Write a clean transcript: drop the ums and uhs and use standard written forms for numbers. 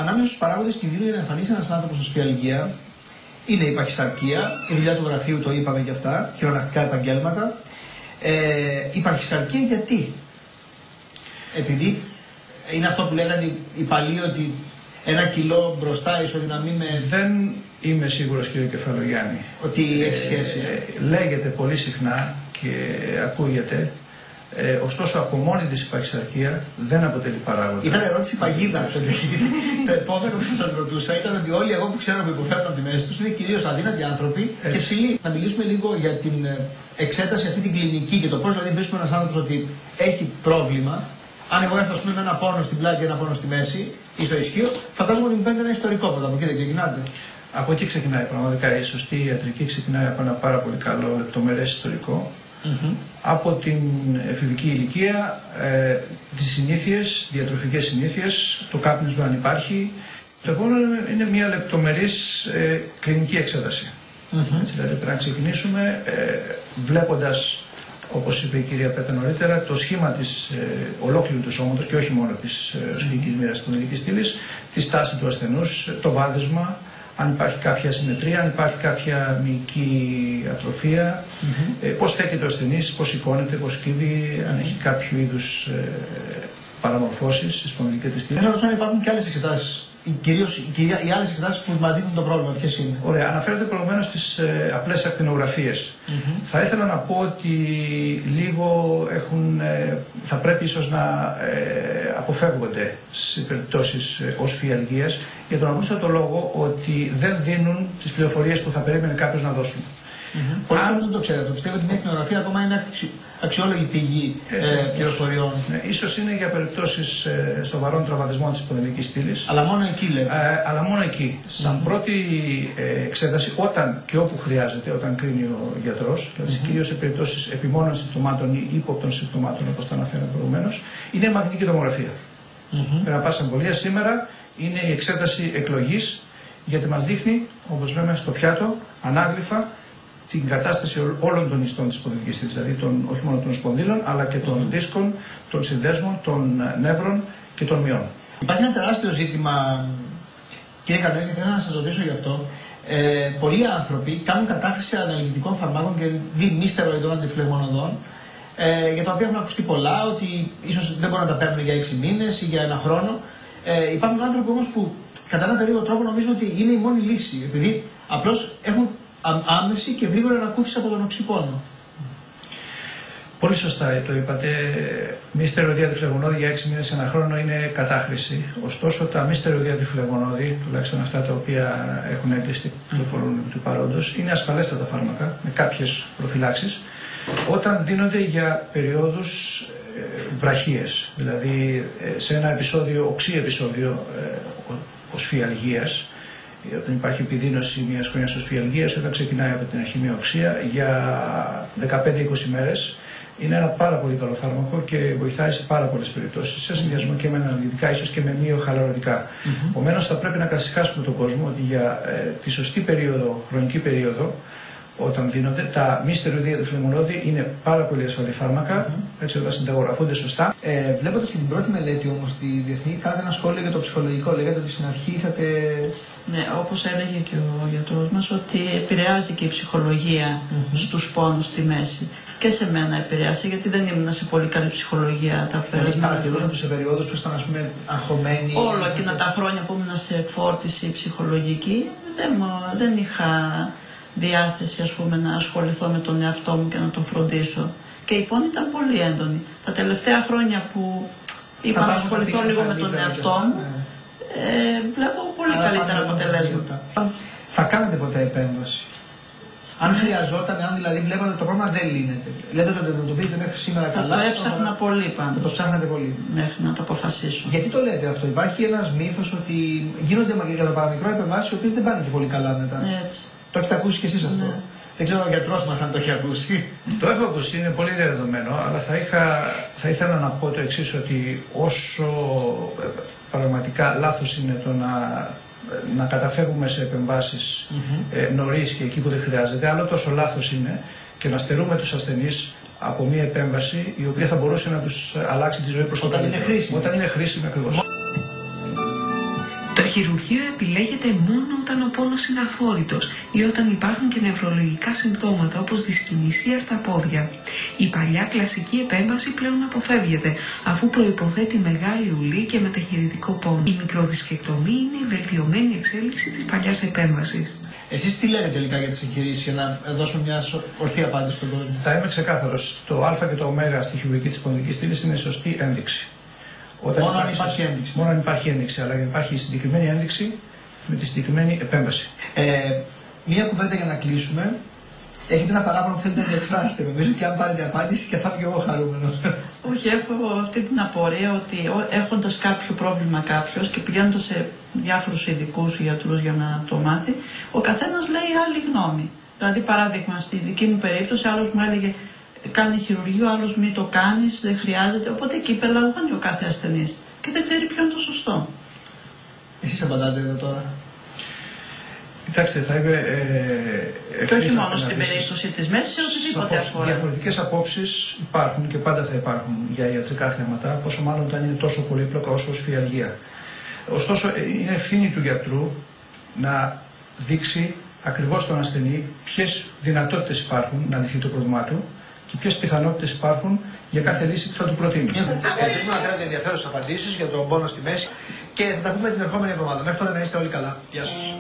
ανάμεσα στους παράγοντες κινδύνου για να εμφανίσει ένας άνθρωπος ως φιαλγία είναι η παχυσαρκία, η δουλειά του γραφείου, το είπαμε και αυτά, χειρονακτικά επαγγέλματα. Η παχυσαρκία γιατί? Επειδή είναι αυτό που λέγανε οι παλιοί ότι 1 κιλό μπροστά ισοδυναμεί με... Δεν είμαι σίγουρος, κύριε Κεφαλογιάννη, ότι έχει σχέση. Λέγεται πολύ συχνά και ακούγεται, ωστόσο από μόνη της η παχυσαρκία δεν αποτελεί παράγοντα. Ήταν ερώτηση παγίδα αυτό. Το επόμενο που σας ρωτούσα ήταν ότι όλοι εγώ που ξέρω που υποφέρουν από τη μέση τους είναι κυρίως αδύνατοι άνθρωποι και ψηλοί. Να μιλήσουμε λίγο για την εξέταση αυτή την κλινική και το πώς δηλαδή βρίσκουμε ένας άνθρωπος ότι έχει πρόβλημα. Αν εγώ έρθω με ένα πόνο στην πλάτη, ένα πόνο στη μέση ή στο ισχύο, φαντάζομαι ότι μου παίρνει ένα ιστορικό πρώτα. Από εκεί δεν ξεκινάτε? Από εκεί ξεκινάει πραγματικά. Η σωστή ιατρική ξεκινάει από ένα πάρα πολύ καλό λεπτομερές ιστορικό. Από την εφηβική ηλικία, τις συνήθειες, διατροφικές συνήθειες, το κάπνισμα αν υπάρχει. Το επόμενο είναι μια λεπτομερής κλινική εξέταση. Έτσι, δηλαδή πρέπει να ξεκινήσουμε βλέποντας, όπως είπε η κυρία Πέτα νωρίτερα, το σχήμα της ολόκληρου του σώματος και όχι μόνο της οσφυγικής μοίρας της πονητικής στήλης, τη στάση του ασθενούς, το βάδισμα, αν υπάρχει κάποια ασυμμετρία, αν υπάρχει κάποια μυϊκή ατροφία, πώς στέκεται ο ασθενής, πώς σηκώνεται, πώς σκύβει, αν έχει κάποιο είδους παραμορφώσεις στη σπονδυλική της στήλη. Θέλω να ρωτήσω αν υπάρχουν και άλλες εξετάσεις, κυρίως οι άλλες εξετάσεις που μας δείχνουν το πρόβλημα, ποιες είναι? Ωραία, αναφέρονται προηγουμένως στις απλές ακτινογραφίες. Θα ήθελα να πω ότι λίγο θα πρέπει ίσως να αποφεύγονται σε περιπτώσεις ως φιαλγίας για τον απλούστατο λόγο ότι δεν δίνουν τις πληροφορίες που θα περίμενε κάποιος να δώσουν. Πολλοί κόσμος δεν το ξέρετε. Πιστεύω ότι μια ακτινογραφία ακόμα είναι αξιόλογη πηγή πληροφοριών. Ίσως είναι για περιπτώσεις σοβαρών τραυματισμών της πονδυλικής στήλης. Αλλά μόνο εκεί λέτε. Αλλά μόνο εκεί. Σαν πρώτη εξέταση, όταν και όπου χρειάζεται, όταν κρίνει ο γιατρός, δηλαδή κυρίως σε περιπτώσεις επιμόνων συμπτωμάτων ή ύποπτων συμπτωμάτων, όπως το αναφέραμε προηγουμένως, είναι η μαγνητική τομογραφία. Πέρα πάσα εμβολία σήμερα είναι η εξέταση εκλογής, γιατί μας δείχνει, όπως λέμε στο πιάτο, ανάγλυφα, την κατάσταση όλων των ιστών της πονδυλικής στήλης, δηλαδή όχι μόνο των σπονδύλων, αλλά και των δίσκων, των συνδέσμων, των νεύρων και των μειών. Υπάρχει ένα τεράστιο ζήτημα, κύριε Καρνέζη, και θέλω να σας ρωτήσω γι' αυτό. Πολλοί άνθρωποι κάνουν κατάχρηση αναλγητικών φαρμάκων και μη στεροειδών αντιφλεγμονωδών, για τα οποία έχουν ακουστεί πολλά, ότι ίσως δεν μπορούν να τα παίρνουν για 6 μήνες ή για 1 χρόνο. Υπάρχουν άνθρωποι όμως που κατά έναν περίοδο τρόπο νομίζουν ότι είναι η μόνη λύση, επειδή απλώς έχουν άμεση και γρήγορη ανακούφιση από τον οξυπόνο. Πολύ σωστά το είπατε. Μη στεροειδή αντιφλεγμονώδη για 6 μήνες, 1 χρόνο είναι κατάχρηση. Ωστόσο, τα μη στεροειδή αντιφλεγμονώδη, τουλάχιστον αυτά τα οποία έχουν έγκριστη κυκλοφορούν του παρόντος, είναι ασφαλέστατα φάρμακα με κάποιες προφυλάξεις, όταν δίνονται για περιόδους βραχίες. Δηλαδή, σε ένα οξύ επεισόδιο οσφιαλγίας, όταν υπάρχει επιδείνωση μιας χρονιάς οσφιαλγίας, όταν ξεκινάει από την αρχή μια οξία για 15-20 μέρες, είναι ένα πάρα πολύ καλό φάρμακο και βοηθάει σε πάρα πολλές περιπτώσεις, σε συνδυασμό και με αναλγητικά, ίσως και με μυοχαλαρωτικά. Επομένως, θα πρέπει να καθησυχάσουμε τον κόσμο ότι για τη σωστή περίοδο, χρονική περίοδο, όταν δίνονται, τα μη στεροειδή αντιφλεγμονώδη είναι πάρα πολύ ασφαλή φάρμακα, έτσι όταν συνταγογραφούνται σωστά. Βλέποντας και την πρώτη μελέτη όμως τη διεθνή, κάνατε ένα σχόλιο για το ψυχολογικό. Λέγατε ότι στην αρχή είχατε. Ναι, όπως έλεγε και ο γιατρός μας, ότι επηρεάζει και η ψυχολογία στους πόνους στη μέση. Και σε μένα επηρεάζει, γιατί δεν ήμουν σε πολύ καλή ψυχολογία τα περασμένα. Παρατηρούσατε τους σε περιόδους που ήσταν, ας πούμε, αγχωμένοι. Όλο εκείνα τα χρόνια που ήμουν σε φόρτιση ψυχολογική, δεν είχα διάθεση, ας πούμε, να ασχοληθώ με τον εαυτό μου και να τον φροντίσω. Και η πόνη ήταν πολύ έντονη. Τα τελευταία χρόνια που είπα να ασχοληθώ λίγο με τον εαυτό μου, βλέπω πολύ καλύτερα αποτελέσματα. Θα κάνετε ποτέ επέμβαση? Αν χρειαζόταν, αν δηλαδή βλέπατε ότι το πρόβλημα δεν λύνεται. Λέτε ότι το πείτε μέχρι σήμερα καλά. Το έψαχνα πολύ πάντως. Το ψάχνατε πολύ. Μέχρι να το αποφασίσω. Γιατί το λέτε αυτό? Υπάρχει ένας μύθος ότι γίνονται για το παραμικρό επεμβάσεις οι οποίες δεν πάνε και πολύ καλά μετά. Έτσι. Το έχετε ακούσει κι εσείς αυτό? Ναι. Δεν ξέρω ο γιατρός μας αν το έχει ακούσει. Το έχω ακούσει, είναι πολύ διαδεδομένο, αλλά θα ήθελα να πω το εξής, ότι όσο πραγματικά λάθος είναι το να καταφεύγουμε σε επεμβάσεις νωρίς και εκεί που δεν χρειάζεται, άλλο τόσο λάθος είναι και να στερούμε τους ασθενείς από μια επέμβαση η οποία θα μπορούσε να τους αλλάξει τη ζωή προς το καλύτερο. Όταν είναι χρήσιμη. Όταν είναι χρήσιμη ακριβώς. Το έχει χειρουργείο επιλέγεται μόνο όταν ο πόνος είναι αφόρητος ή όταν υπάρχουν και νευρολογικά συμπτώματα όπως δυσκινησία στα πόδια. Η παλιά κλασική επέμβαση πλέον αποφεύγεται αφού προϋποθέτει μεγάλη ουλή και μεταχειρητικό πόνο. Η μικροδισκεκτομή είναι η βελτιωμένη εξέλιξη της παλιάς επέμβασης. Εσείς τι λέτε τελικά για τις εγχειρήσεις για να δώσουμε μια ορθή απάντηση στον κόσμο? Θα είμαι ξεκάθαρος. Το α και το ω στη χειρουργική της πονδικής στήλης είναι σωστή ένδειξη. Μόνο αν υπάρχει ένδειξη. Μόνο αν υπάρχει ένδειξη, αλλά υπάρχει συγκεκριμένη ένδειξη με τη συγκεκριμένη επέμβαση. Μία κουβέντα για να κλείσουμε. Έχετε ένα παράπονο που θέλετε να εκφράσετε? Νομίζω και αν πάρετε απάντηση και θα είμαι και εγώ χαρούμενος. Όχι, έχω αυτή την απορία ότι έχοντας κάποιο πρόβλημα κάποιος και πηγαίνοντας σε διάφορους ειδικούς γιατρούς για να το μάθει, ο καθένας λέει άλλη γνώμη. Δηλαδή, παράδειγμα, στη δική μου περίπτωση, άλλος μου έλεγε κάνει χειρουργείο, άλλος μην το κάνεις, δεν χρειάζεται. Οπότε εκεί πελαγώνει ο κάθε ασθενής και δεν ξέρει ποιο είναι το σωστό. Εσείς απαντάτε εδώ τώρα? Κοιτάξτε, θα είμαι και όχι μόνο στην περίπτωση της μέσης, σε οτιδήποτε αφορά. Διαφορετικές απόψεις υπάρχουν και πάντα θα υπάρχουν για ιατρικά θέματα, πόσο μάλλον όταν είναι τόσο πολύπλοκα όσο σφιαλγία. Ωστόσο, είναι ευθύνη του γιατρού να δείξει ακριβώς στον ασθενή ποιες δυνατότητες υπάρχουν να λυθεί το πρόβλημά του και ποιες πιθανότητες υπάρχουν για κάθε λύση που θα του προτείνει. Ελπίζουμε να κάνετε ενδιαφέρουσες απαντήσεις για τον πόνο στη μέση και θα τα πούμε την ερχόμενη εβδομάδα. Μέχρι τότε να είστε όλοι καλά. Γεια σας.